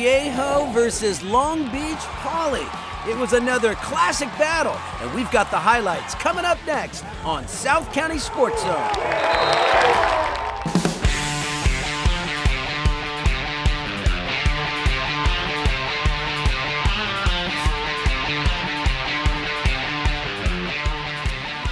Viejo versus Long Beach Poly. It was another classic battle, and we've got the highlights coming up next on South County SportsZone.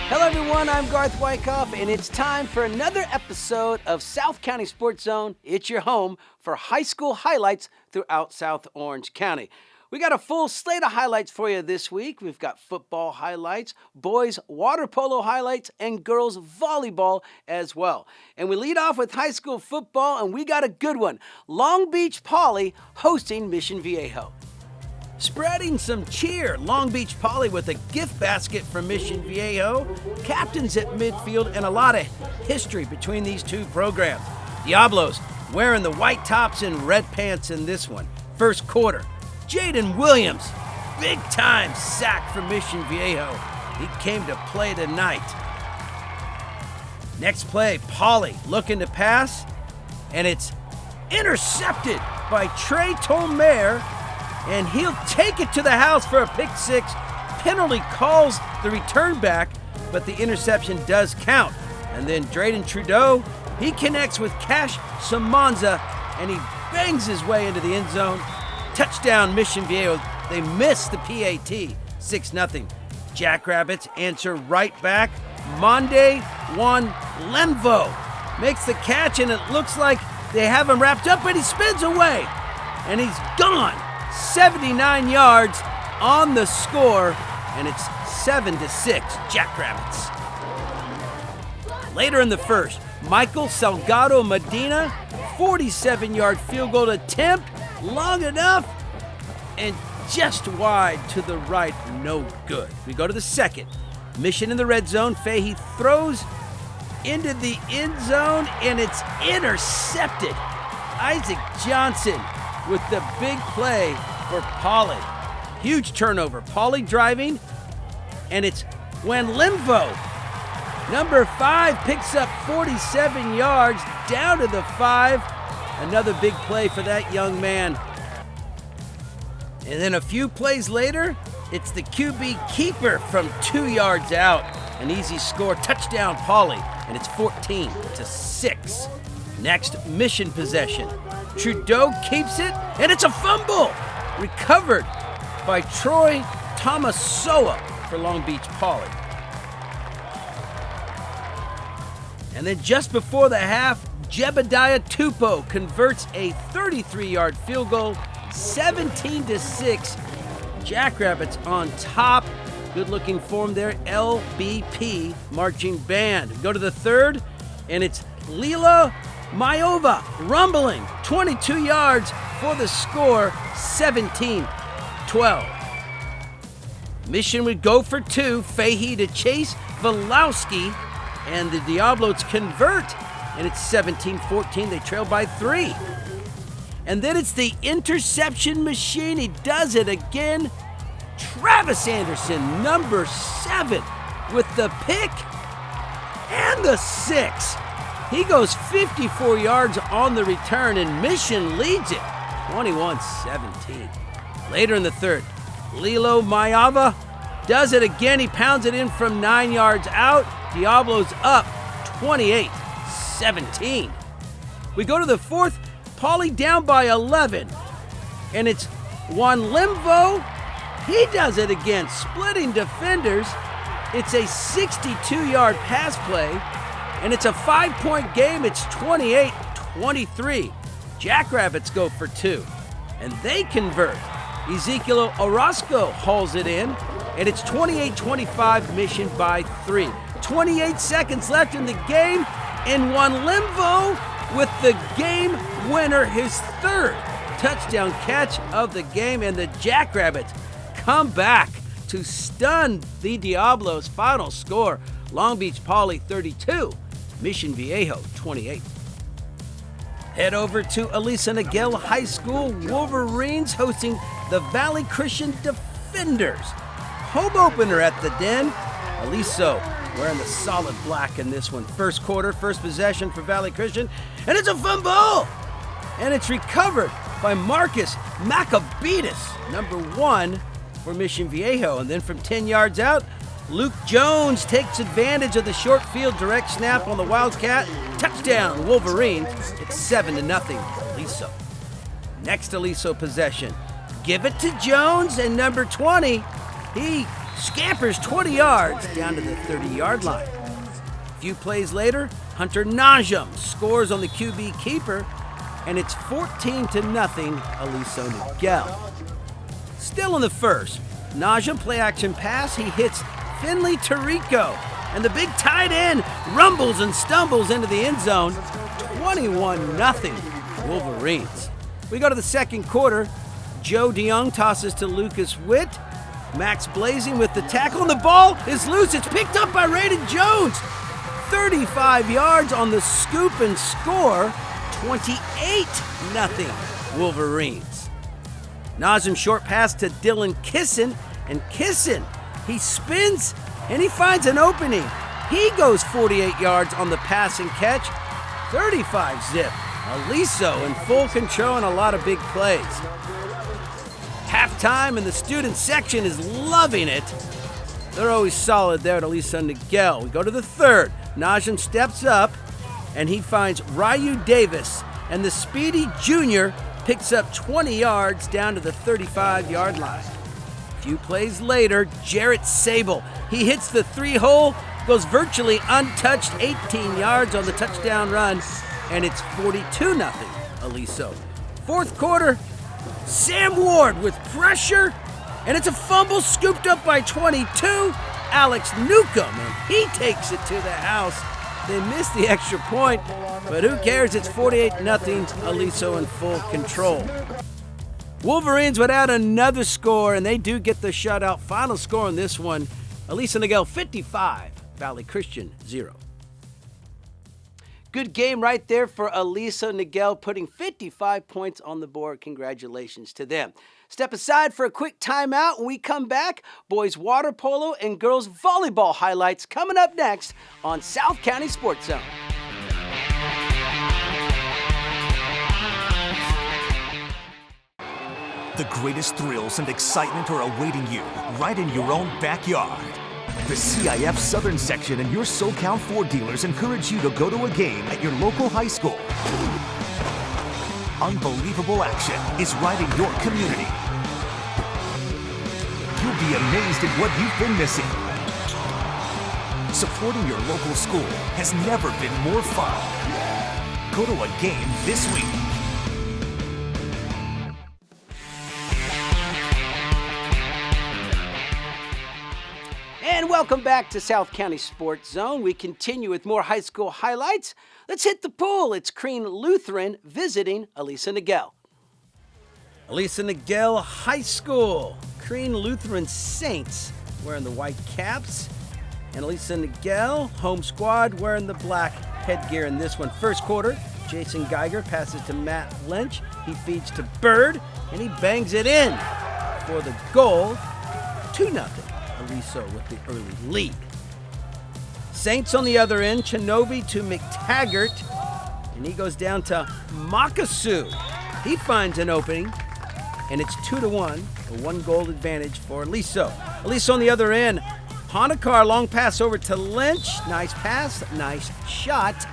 Hello everyone, I'm Garth Wyckoff, and it's time for another episode of South County SportsZone. It's your home for high school highlights throughout South Orange County. We got a full slate of highlights for you this week. We've got football highlights, boys water polo highlights, and girls volleyball as well. And we lead off with high school football, and we got a good one. Long Beach Poly hosting Mission Viejo. Spreading some cheer, Long Beach Poly with a gift basket from Mission Viejo, captains at midfield, and a lot of history between these two programs. Diablos wearing the white tops and red pants in this one. First quarter, Jaden Williams, big time sack from Mission Viejo. He came to play tonight. Next play, Poly looking to pass, and it's intercepted by Trey Tomer, and he'll take it to the house for a pick six. Penalty calls the return back, but the interception does count. And then Drayden Trudeau, he connects with Cash Samanza, and he bangs his way into the end zone. Touchdown, Mission Viejo. They miss the PAT, 6-0. Jackrabbits answer right back. Monde Juan Lemvo makes the catch, and it looks like they have him wrapped up, but he spins away, and he's gone. 79 yards on the score, and it's 7-6, Jackrabbits. Later in the first, Michael Salgado Medina, 47-yard field goal attempt, long enough, and just wide to the right, no good. We go to the second. Mission in the red zone. Fahey throws into the end zone, and it's intercepted. Isaac Johnson with the big play for Poly. Huge turnover. Poly driving, and it's when Limvo, number 5, picks up 47 yards down to the 5. Another big play for that young man. And then a few plays later, it's the QB keeper from 2 yards out. An easy score, touchdown Poly, and it's 14-6. Next, Mission possession. Trudeau keeps it, and it's a fumble! Recovered by Troy Tomasoa for Long Beach Poly. And then just before the half, Jebediah Tupou converts a 33-yard field goal, 17-6. Jackrabbits on top. Good-looking form there, LBP marching band. We go to the third, and it's Lila Mayova rumbling, 22 yards for the score, 17-12. Mission would go for 2, Fahey to chase Valowski, and the Diablos convert, and it's 17-14. They trail by 3. And then it's the interception machine. He does it again. Travis Anderson, number 7, with the pick and the 6. He goes 54 yards on the return, and Mission leads it 21-17. Later in the third, Lilo Mayava does it again. He pounds it in from 9 yards out. Diablos up 28-17. We go to the fourth, Poly down by 11, and it's Juan Limvo. He does it again, splitting defenders. It's a 62-yard pass play, and it's a 5-point game. It's 28-23. Jackrabbits go for 2, and they convert. Ezekiel Orozco hauls it in, and it's 28-25, Mission by 3. 28 seconds left in the game, and Juan Limvo with the game winner, his 3rd touchdown catch of the game, and the Jackrabbits come back to stun the Diablos. Final score, Long Beach Poly 32, Mission Viejo 28. Head over to Aliso Niguel High School. Wolverines hosting the Valley Christian Defenders. Home opener at the Den. Aliso wearing the solid black in this one. First quarter, first possession for Valley Christian, and it's a fumble! And it's recovered by Marcus Macabetus, number 1 for Mission Viejo. And then from 10 yards out, Luke Jones takes advantage of the short field direct snap on the Wildcat. Touchdown, Wolverines. It's 7-0, Aliso. Next Aliso possession. Give it to Jones, and number 20, he scampers 20 yards down to the 30-yard line. A few plays later, Hunter Najum scores on the QB keeper, and it's 14-0, Aliso Niguel. Still in the first, Najum play-action pass. He hits Finley Tirico, and the big tight end rumbles and stumbles into the end zone. 21-0 Wolverines. We go to the second quarter. Joe DeYoung tosses to Lucas Witt. Max Blazing with the tackle, and the ball is loose. It's picked up by Raiden Jones. 35 yards on the scoop and score. 28-0 Wolverines. Najum short pass to Dylan Kissin, and Kissin, he spins and he finds an opening. He goes 48 yards on the passing catch. 35-zip. Aliso in full control and a lot of big plays. Halftime, and the student section is loving it. They're always solid there at Aliso Niguel. We go to the third. Najum steps up, and he finds Ryu Davis, and the speedy junior picks up 20 yards down to the 35-yard line. A few plays later, Jarrett Sable. He hits the 3-hole, goes virtually untouched, 18 yards on the touchdown run, and it's 42-0 Aliso. Fourth quarter, Sam Ward with pressure, and it's a fumble scooped up by 22, Alex Newcomb, and he takes it to the house. They missed the extra point, but who cares? It's 48-0 Aliso in full control. Wolverines would add another score, and they do get the shutout. Final score on this one, Aliso Niguel 55, Valley Christian 0. Good game right there for Aliso Niguel, putting 55 points on the board. Congratulations to them. Step aside for a quick timeout. When we come back, boys water polo and girls volleyball highlights coming up next on South County SportsZone. The greatest thrills and excitement are awaiting you right in your own backyard. The CIF Southern Section and your SoCal Ford dealers encourage you to go to a game at your local high school. Unbelievable action is right in your community. You'll be amazed at what you've been missing. Supporting your local school has never been more fun. Go to a game this week. And welcome back to South County SportsZone. We continue with more high school highlights. Let's hit the pool. It's Crean Lutheran visiting Aliso Niguel. Aliso Niguel High School. Crean Lutheran Saints wearing the white caps. And Aliso Niguel, home squad, wearing the black headgear in this one. First quarter, Jason Geiger passes to Matt Lynch. He feeds to Bird, and he bangs it in for the goal. 2-0. Aliso with the early lead. Saints on the other end, Chinovi to McTaggart, and he goes down to Makasu. He finds an opening, and it's 2-1, a 1-goal advantage for Aliso. Aliso on the other end, Hanakar, long pass over to Lynch. Nice pass, nice shot.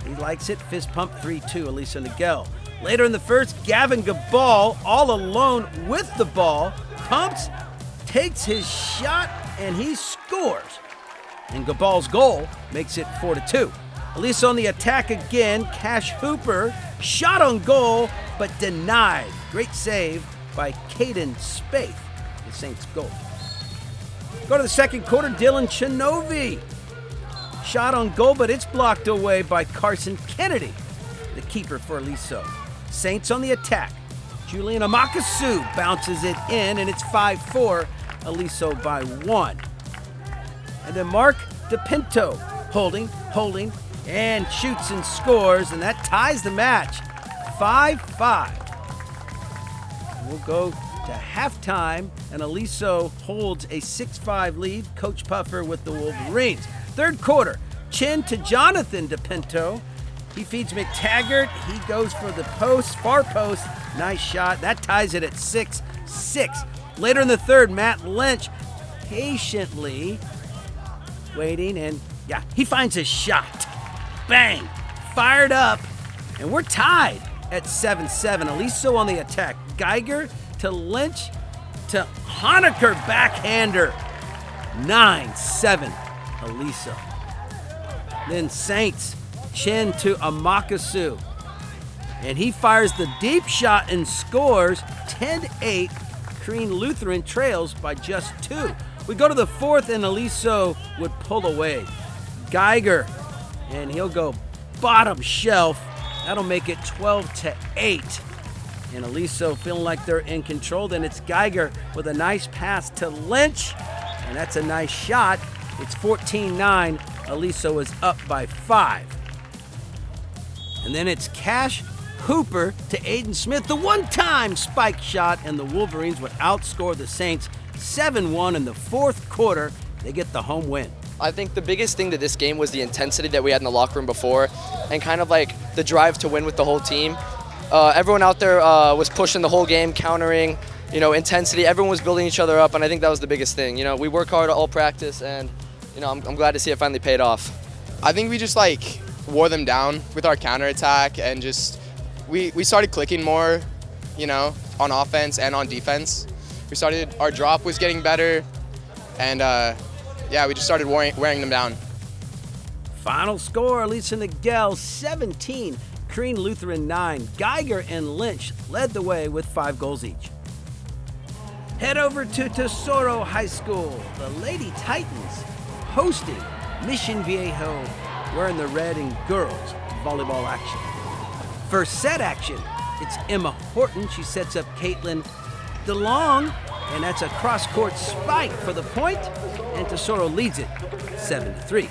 He likes it, fist pump 3-2, Aliso Niguel. Later in the first, Gavin Gabal, all alone with the ball, pumps, takes his shot, and he scores. And Gabal's goal makes it 4-2. Aliso on the attack again. Cash Hooper, shot on goal, but denied. Great save by Caden Spaeth, the Saints' goal. Go to the second quarter, Dylan Chinovi. Shot on goal, but it's blocked away by Carson Kennedy, the keeper for Aliso. Saints on the attack. Julian Amakasu bounces it in, and it's 5-4, Aliso by 1. And then Mark DePinto holding, and shoots and scores, and that ties the match. 5-5. We'll go to halftime, and Aliso holds a 6-5 lead. Coach Puffer with the Wolverines. Third quarter, Chin to Jonathan DePinto. He feeds McTaggart. He goes for the post, far post. Nice shot. That ties it at 6-6. Later in the third, Matt Lynch patiently waiting, and yeah, he finds a shot. Bang! Fired up, and we're tied at 7-7. Aliso on the attack. Geiger to Lynch to Honecker backhander. 9-7, Aliso. Then Saints chin to Amakasu, and he fires the deep shot and scores. 10-8. Crean Lutheran trails by just 2. We go to the fourth, and Aliso would pull away. Geiger, and he'll go bottom shelf. That'll make it 12-8. And Aliso feeling like they're in control. Then it's Geiger with a nice pass to Lynch, and that's a nice shot. It's 14-9. Aliso is up by 5. And then it's Cash Hooper to Aiden Smith, the one-time spike shot, and the Wolverines would outscore the Saints 7-1 in the fourth quarter. They get the home win. I think the biggest thing to this game was the intensity that we had in the locker room before, and kind of like the drive to win with the whole team. Everyone out there was pushing the whole game, countering, intensity. Everyone was building each other up, and I think that was the biggest thing. We work hard all practice, and I'm glad to see it finally paid off. I think we just wore them down with our counterattack, and just we started clicking more, on offense and on defense. Our drop was getting better, and we just started wearing them down. Final score, Aliso Niguel 17, Crean Lutheran 9. Geiger and Lynch led the way with 5 goals each. Head over to Tesoro High School. The Lady Titans hosting Mission Viejo, wearing the red and girls volleyball action. First set action, it's Emma Horton. She sets up Caitlin DeLong, and that's a cross-court spike for the point, and Tesoro leads it 7-3.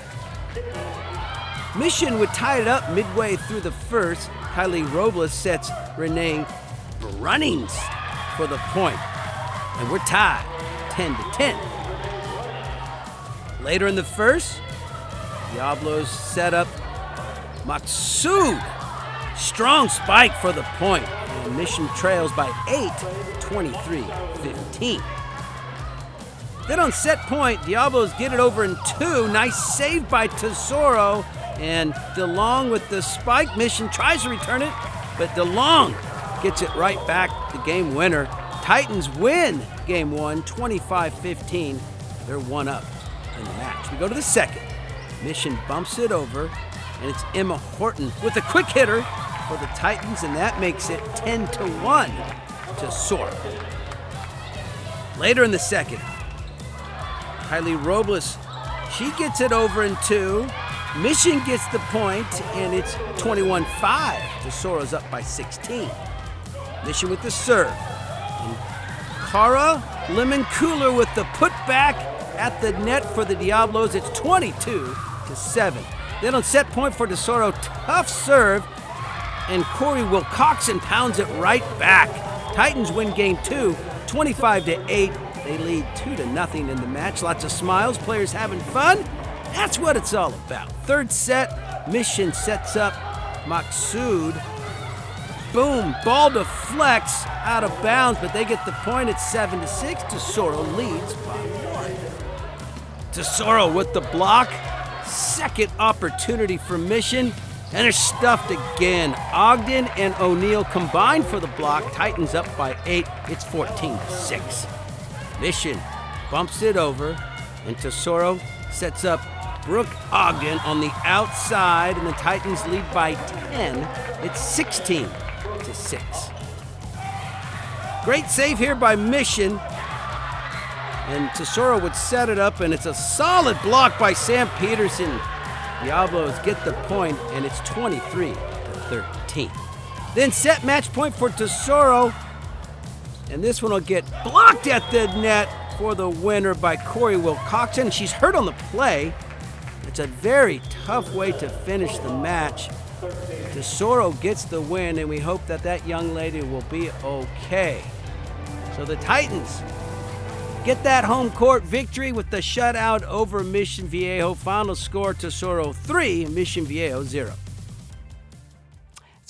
Mission would tie it up midway through the first. Kylie Robles sets Renee Brunnings for the point, and we're tied 10-10. Later in the first, Diablos set up Maksud. Strong spike for the point, and Mission trails by 8, 23-15. Then on set point, Diablos get it over in 2. Nice save by Tesoro, and DeLong with the spike. Mission tries to return it, but DeLong gets it right back, the game winner. Titans win game 1, 25-15. They're 1 up in the match. We go to the second. Mission bumps it over, and it's Emma Horton with a quick hitter for the Titans, and that makes it 10-1 to Tesoro. Later in the second, Kylie Robles, she gets it over in 2. Mission gets the point, and it's 21-5. Tesoro's up by 16. Mission with the serve. And Cara Lemon Cooler with the putback at the net for the Diablos. It's 22-7. Then on set point for Tesoro, tough serve, and Corey Wilcoxon pounds it right back. Titans win game 2, 25-8. They lead 2-0 in the match. Lots of smiles, players having fun. That's what it's all about. Third set, Mission sets up Maksud. Boom, ball deflects out of bounds, but they get the point at 7-6. Tesoro leads by 1. Tesoro with the block. Second opportunity for Mission, and they're stuffed again. Ogden and O'Neill combined for the block. Titans up by 8. It's 14-6. Mission bumps it over, and Tesoro sets up Brooke Ogden on the outside, and the Titans lead by 10. It's 16-6. Great save here by Mission, and Tesoro would set it up, and it's a solid block by Sam Peterson. Diablos get the point, and it's 23-13. Then set match point for Tesoro, and this one will get blocked at the net for the winner by Corey Wilcoxon. She's hurt on the play. It's a very tough way to finish the match. Tesoro gets the win, and we hope that that young lady will be okay. So the Titans get that home court victory with the shutout over Mission Viejo. Final score, Tesoro 3, Mission Viejo 0.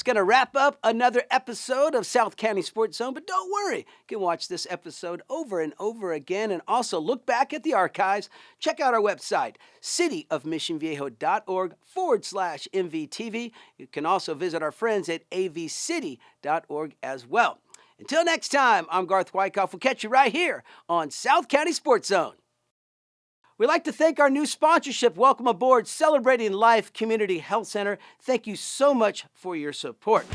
going to wrap up another episode of South County Sports Zone, but don't worry. You can watch this episode over and over again and also look back at the archives. Check out our website, cityofmissionviejo.org/MVTV. You can also visit our friends at avcity.org as well. Until next time, I'm Garth Wyckoff. We'll catch you right here on South County Sports Zone. We'd like to thank our new sponsorship, Welcome Aboard, Celebrating Life Community Health Center. Thank you so much for your support.